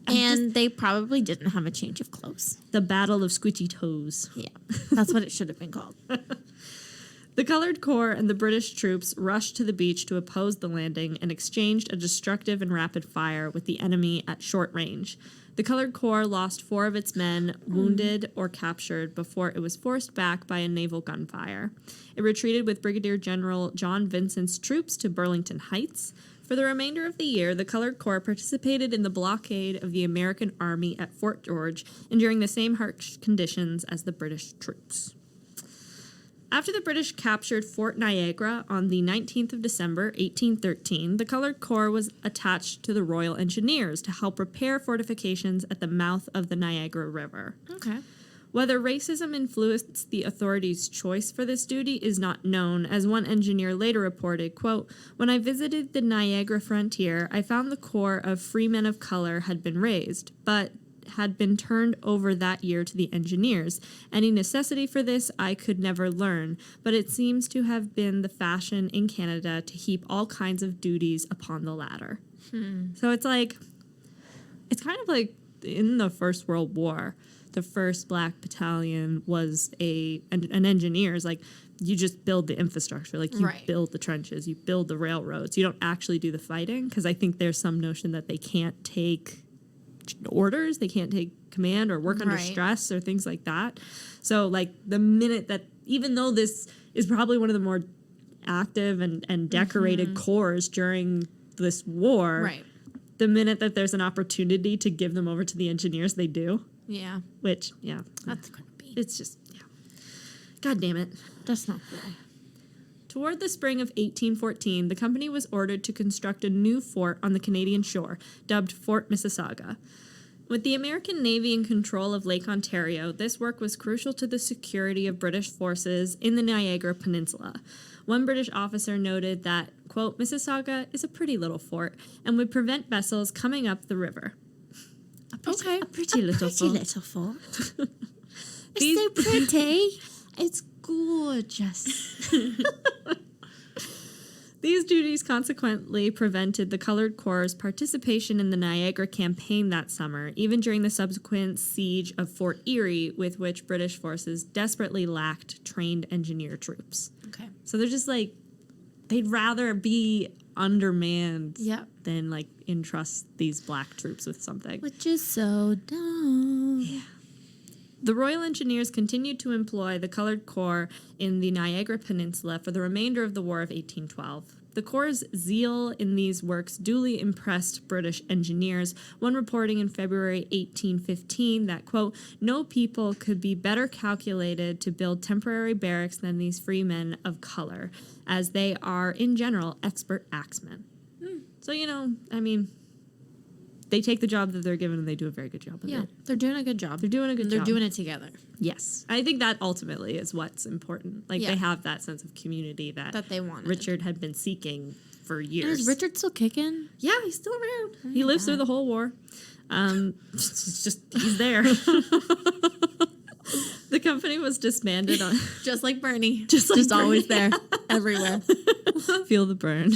[SPEAKER 2] And they probably didn't have a change of clothes.
[SPEAKER 1] The Battle of Squishy Toes.
[SPEAKER 2] Yeah. That's what it should have been called.
[SPEAKER 1] The Colored Corps and the British troops rushed to the beach to oppose the landing and exchanged a destructive and rapid fire with the enemy at short range. The Colored Corps lost 4 of its men, wounded or captured, before it was forced back by a naval gunfire. It retreated with Brigadier General John Vincent's troops to Burlington Heights. For the remainder of the year, the Colored Corps participated in the blockade of the American Army at Fort George, enduring the same harsh conditions as the British troops. After the British captured Fort Niagara on the 19th of December, 1813, the Colored Corps was attached to the Royal Engineers to help repair fortifications at the mouth of the Niagara River.
[SPEAKER 2] Okay.
[SPEAKER 1] Whether racism influenced the authorities' choice for this duty is not known, as one engineer later reported, quote, "When I visited the Niagara frontier, I found the corps of free men of color had been raised, but had been turned over that year to the engineers. Any necessity for this I could never learn, but it seems to have been the fashion in Canada to heap all kinds of duties upon the latter." So it's like, it's kind of like in the First World War, the first Black battalion was an engineers. Like, you just build the infrastructure. Like, you
[SPEAKER 2] Right.
[SPEAKER 1] build the trenches, you build the railroads. You don't actually do the fighting, because I think there's some notion that they can't take orders, they can't take command or work under
[SPEAKER 2] Right.
[SPEAKER 1] stress or things like that. So, like, the minute that, even though this is probably one of the more active and decorated corps during this war,
[SPEAKER 2] Right.
[SPEAKER 1] the minute that there's an opportunity to give them over to the engineers, they do.
[SPEAKER 2] Yeah.
[SPEAKER 1] Which, yeah,
[SPEAKER 2] That's creepy.
[SPEAKER 1] it's just, yeah. God damn it.
[SPEAKER 2] That's not cool.
[SPEAKER 1] Toward the spring of 1814, the company was ordered to construct a new fort on the Canadian shore, dubbed Fort Mississauga. With the American Navy in control of Lake Ontario, this work was crucial to the security of British forces in the Niagara Peninsula. One British officer noted that, quote, "Mississauga is a pretty little fort and would prevent vessels coming up the river." A pretty little fort.
[SPEAKER 2] little fort. It's so pretty.
[SPEAKER 1] It's gorgeous. These duties consequently prevented the Colored Corps' participation in the Niagara campaign that summer, even during the subsequent siege of Fort Erie, with which British forces desperately lacked trained engineer troops.
[SPEAKER 2] Okay.
[SPEAKER 1] So they're just like, they'd rather be undermanned than like entrust these black troops with something.
[SPEAKER 2] Which is so dumb.
[SPEAKER 1] Yeah. The Royal Engineers continued to employ the Colored Corps in the Niagara Peninsula for the remainder of the War of 1812. The Corps' zeal in these works duly impressed British engineers, one reporting in February 1815 that, quote, no people could be better calculated to build temporary barracks than these free men of color, as they are, in general, expert axemen. So, you know, I mean, they take the job that they're given and they do a very good job of it.
[SPEAKER 2] They're doing a good job.
[SPEAKER 1] They're doing a good job.
[SPEAKER 2] They're doing it together.
[SPEAKER 1] Yes. I think that ultimately is what's important. Like, they have that sense of community that
[SPEAKER 2] they wanted.
[SPEAKER 1] Richard had been seeking for years.
[SPEAKER 2] And is Richard still kicking?
[SPEAKER 1] Yeah, he's still around. He lives through the whole war. It's just, he's there. The company was disbanded on...
[SPEAKER 2] Just like Bernie.
[SPEAKER 1] Just
[SPEAKER 2] always there. Everywhere.
[SPEAKER 1] Feel the burn.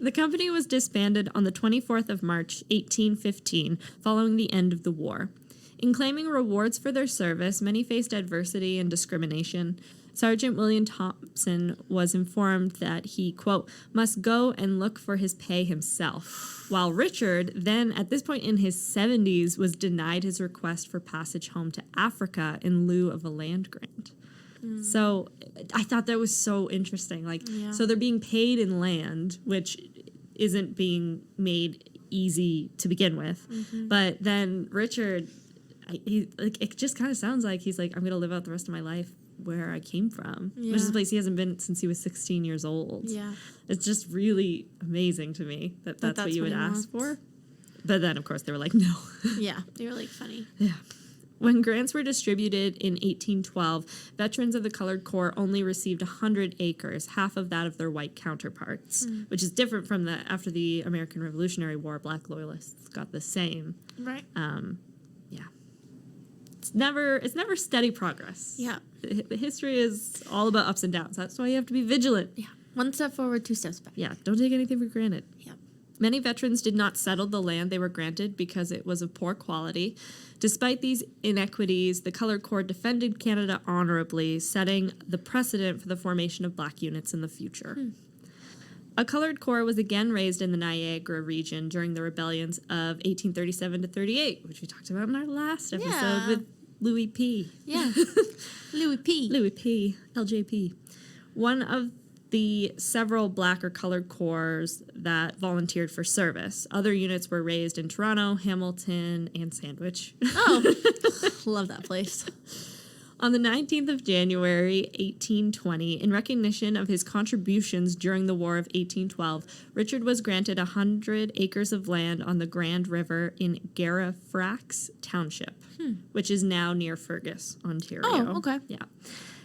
[SPEAKER 1] The company was disbanded on the 24th of March, 1815, following the end of the war. In claiming rewards for their service, many faced adversity and discrimination. Sergeant William Thompson was informed that he, quote, must go and look for his pay himself, while Richard, then at this point in his 70s, was denied his request for passage home to Africa in lieu of a land grant. So I thought that was so interesting. Like, so they're being paid in land, which isn't being made easy to begin with. But then Richard, it just kind of sounds like he's like, I'm going to live out the rest of my life where I came from, which is a place he hasn't been since he was 16 years old. Yeah. It's just really amazing to me that that's what you would ask for. But then, of course, they were like, no.
[SPEAKER 2] Yeah, they were like, funny.
[SPEAKER 1] Yeah. When grants were distributed in 1812, veterans of the Colored Corps only received 100 acres, half of that of their white counterparts, which is different from after the American Revolutionary War. Black Loyalists got the same.
[SPEAKER 2] Right.
[SPEAKER 1] Yeah. It's never steady progress.
[SPEAKER 2] Yeah.
[SPEAKER 1] The history is all about ups and downs. That's why you have to be vigilant.
[SPEAKER 2] Yeah. One step forward, two steps back.
[SPEAKER 1] Yeah. Don't take anything for granted.
[SPEAKER 2] Yeah.
[SPEAKER 1] Many veterans did not settle the land they were granted because it was of poor quality. Despite these inequities, the Colored Corps defended Canada honorably, setting the precedent for the formation of black units in the future. A Colored Corps was again raised in the Niagara region during the rebellions of 1837 to 38, which we talked about in our last episode with Louis P.
[SPEAKER 2] Yeah. Louis P.
[SPEAKER 1] Louis P. LJP. One of the several black or colored corps that volunteered for service. Other units were raised in Toronto, Hamilton, and Sandwich.
[SPEAKER 2] Oh, love that place.
[SPEAKER 1] On the 19th of January, 1820, in recognition of his contributions during the War of 1812, Richard was granted 100 acres of land on the Grand River in Garifrax Township, which is now near Fergus, Ontario.
[SPEAKER 2] Oh, okay.
[SPEAKER 1] Yeah.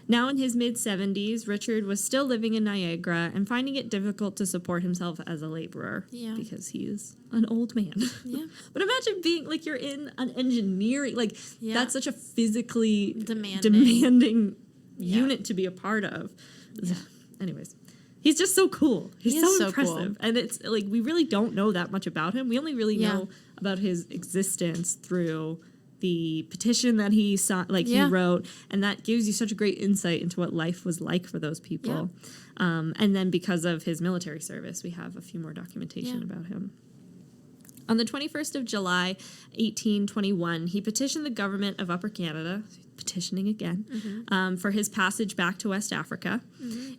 [SPEAKER 1] Now in his mid-70s, Richard was still living in Niagara and finding it difficult to support himself as a laborer because he is an old man. Yeah. But imagine being, like, you're in an engineering, like, that's such a physically demanding unit to be a part of. Yeah. Anyways, he's just so cool. He's so impressive. Cool. And it's, like, we really don't know that much about him. We only really know about his existence through the petition that he saw, he wrote, and that gives you such a great insight into what life was like for those people. Yeah. And then because of his military service, we have a few more documentation about him. On the 21st of July, 1821, he petitioned the government of Upper Canada, petitioning again, for his passage back to West Africa.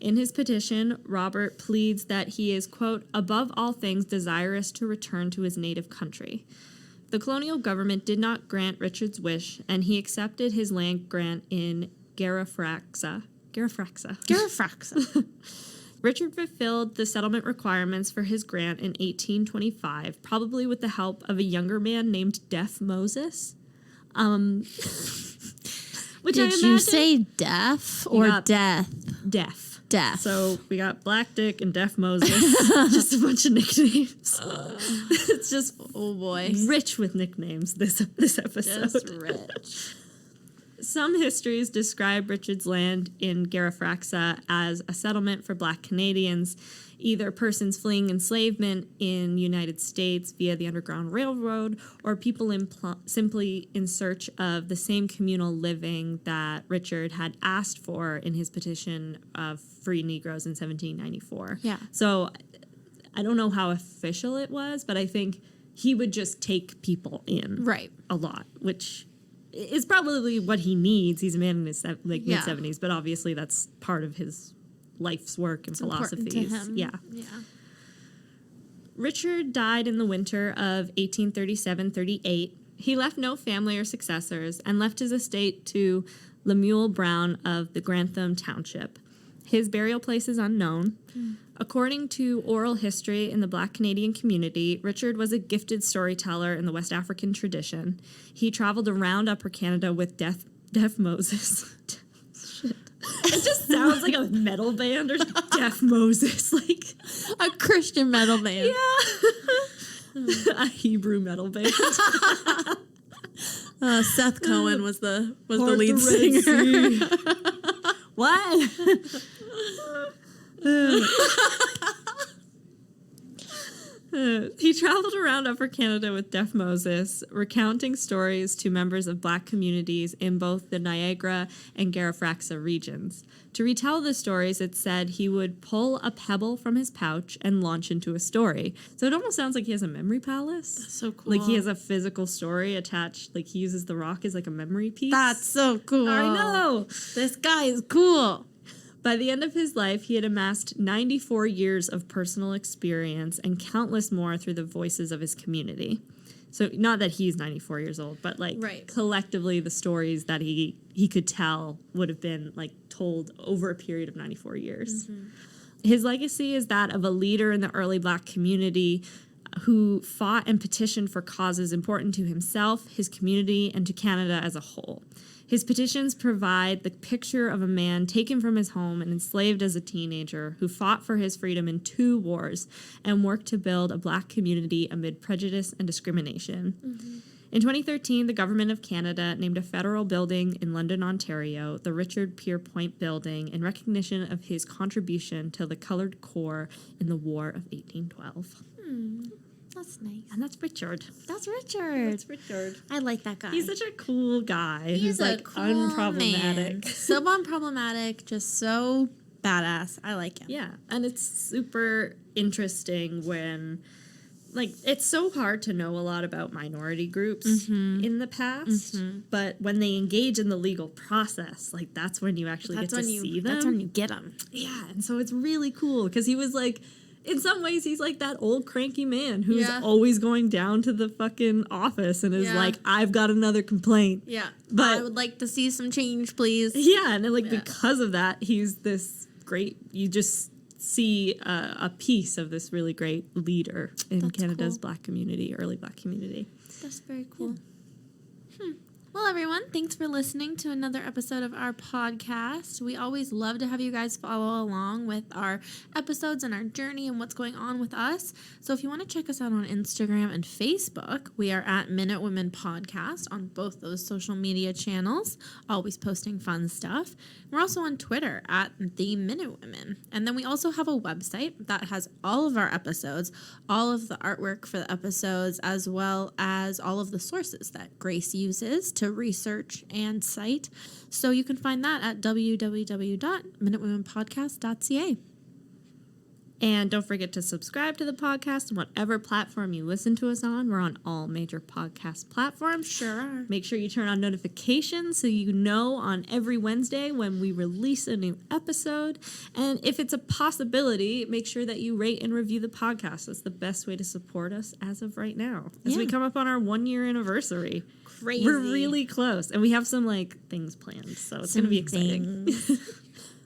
[SPEAKER 1] In his petition, Robert pleads that he is, quote, above all things desirous to return to his native country. The colonial government did not grant Richard's wish, and he accepted his land grant in Garifraxa. Richard fulfilled the settlement requirements for his grant in 1825, probably with the help of a younger man named Deaf Moses. Which
[SPEAKER 2] Did you say deaf or death?
[SPEAKER 1] Deaf.
[SPEAKER 2] Deaf.
[SPEAKER 1] So we got Black Dick and Deaf Moses. Just a bunch of nicknames. It's just
[SPEAKER 2] oh boy,
[SPEAKER 1] rich with nicknames. This episode.
[SPEAKER 2] Just rich.
[SPEAKER 1] Some histories describe Richard's land in Garifraxa as a settlement for Black Canadians, either persons fleeing enslavement in United States via the Underground Railroad, or people simply in search of the same communal living that Richard had asked for in his petition of free Negroes in 1794.
[SPEAKER 2] Yeah.
[SPEAKER 1] So I don't know how official it was, but I think he would just take people in a lot, which is probably what he needs. He's a man in his mid-70s, but obviously that's part of his life's work and philosophies. Yeah. Richard died in the winter of 1837-38. He left no family or successors and left his estate to Lemuel Brown of the Grantham Township. His burial place is unknown. According to oral history in the Black Canadian community, Richard was a gifted storyteller in the West African tradition. He traveled around Upper Canada with Deaf Moses. Shit. It just sounds like a metal band or Deaf Moses, like
[SPEAKER 2] a Christian metal band.
[SPEAKER 1] Yeah. A Hebrew metal band.
[SPEAKER 2] Seth Cohen was the lead singer.
[SPEAKER 1] What? He traveled around Upper Canada with Deaf Moses, recounting stories to members of Black communities in both the Niagara and Garifraxa regions. To retell the stories, it said he would pull a pebble from his pouch and launch into a story. So it almost sounds like he has a memory palace.
[SPEAKER 2] That's so cool.
[SPEAKER 1] Like he has a physical story attached, like he uses the rock as like a memory piece.
[SPEAKER 2] That's so cool.
[SPEAKER 1] I know.
[SPEAKER 2] This guy is cool.
[SPEAKER 1] By the end of his life, he had amassed 94 years of personal experience and countless more through the voices of his community. So not that he's 94 years old, but like collectively the stories that he could tell would have been like told over a period of 94 years. Mm-hmm. His legacy is that of a leader in the early Black community who fought and petitioned for causes important to himself, his community, and to Canada as a whole. His petitions provide the picture of a man taken from his home and enslaved as a teenager who fought for his freedom in 2 wars and worked to build a Black community amid prejudice and discrimination. Mm-hmm. In 2013, the Government of Canada named a federal building in London, Ontario, the Richard Pierpoint Building, in recognition of his contribution to the Coloured Corps in the War of 1812.
[SPEAKER 2] That's nice.
[SPEAKER 1] And that's Richard.
[SPEAKER 2] That's Richard. I like that guy.
[SPEAKER 1] He's such a cool guy. He's like
[SPEAKER 2] cool
[SPEAKER 1] unproblematic.
[SPEAKER 2] Man. So unproblematic, just so badass. I like him.
[SPEAKER 1] Yeah. And it's super interesting when, like, it's so hard to know a lot about minority groups in the past, but when they engage in the legal process, like, that's when you actually get to see them.
[SPEAKER 2] That's when you get them.
[SPEAKER 1] Yeah. And so it's really cool because he was like, in some ways, he's like that old cranky man who's always going down to the fucking office and is like, I've got another complaint.
[SPEAKER 2] Yeah.
[SPEAKER 1] But
[SPEAKER 2] I would like to see some change, please.
[SPEAKER 1] Yeah. And then, like, because of that, he's this great, you just see a piece of this really great leader in Canada's Black community, early Black community.
[SPEAKER 2] That's very cool. Well, everyone, thanks for listening to another episode of our podcast. We always love to have you guys follow along with our episodes and our journey and what's going on with us. So if you want to check us out on Instagram and Facebook, we are at Minute Women Podcast on both those social media channels, always posting fun stuff. We're also on Twitter at The Minute Women. And then we also have a website that has all of our episodes, all of the artwork for the episodes, as well as all of the sources that Grace uses to research and cite. So you can find that at www.minutewomenpodcast.ca.
[SPEAKER 1] And don't forget to subscribe to the podcast on whatever platform you listen to us on. We're on all major podcast platforms.
[SPEAKER 2] Sure are.
[SPEAKER 1] Make sure you turn on notifications so you know on every Wednesday when we release a new episode. And if it's a possibility, make sure that you rate and review the podcast. That's the best way to support us as of right now. As we come up on our 1-year anniversary.
[SPEAKER 2] Crazy.
[SPEAKER 1] We're really close. And we have some like things planned. So it's going to be exciting.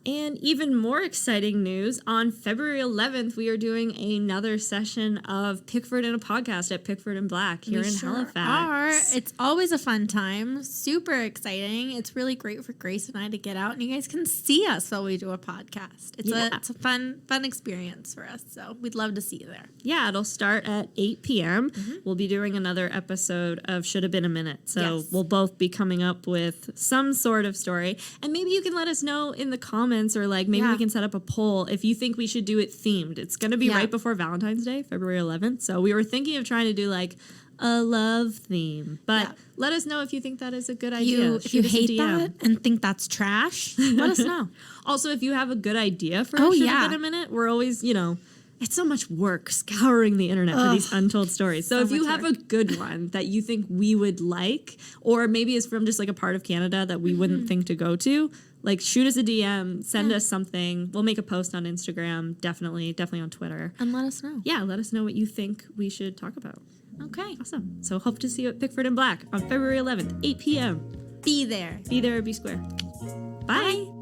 [SPEAKER 1] And even more exciting news, on February 11th, we are doing another session of Pickford in a Podcast at Pickford and Black here in Halifax.
[SPEAKER 2] It's always a fun time. Super exciting. It's really great for Grace and I to get out, and you guys can see us while we do a podcast. It's a fun experience for us, so we'd love to see you there.
[SPEAKER 1] Yeah, it'll start at 8 p.m. We'll be doing another episode of Should Have Been a Minute, so we'll both be coming up with some sort of story, and maybe you can let us know in the comments, or like maybe we can set up a poll if you think we should do it themed. It's going to be right before Valentine's Day, February 11th. So we were thinking of trying to do like a love theme, but let us know if you think that is a good idea.
[SPEAKER 2] If you hate that and think that's trash, let us know.
[SPEAKER 1] Also, if you have a good idea for Should Have Been a Minute, we're always, it's so much work scouring the internet for these untold stories. So if you have a good one that you think we would like, or maybe it's from just like a part of Canada that we wouldn't think to go to, like shoot us a DM, send us something. We'll make a post on Instagram, definitely on Twitter.
[SPEAKER 2] And let us know.
[SPEAKER 1] Yeah, let us know what you think we should talk about.
[SPEAKER 2] Okay.
[SPEAKER 1] Awesome. So hope to see you at Pickford and Black on February 11th, 8 p.m.
[SPEAKER 2] Be there.
[SPEAKER 1] Be there or be square. Bye.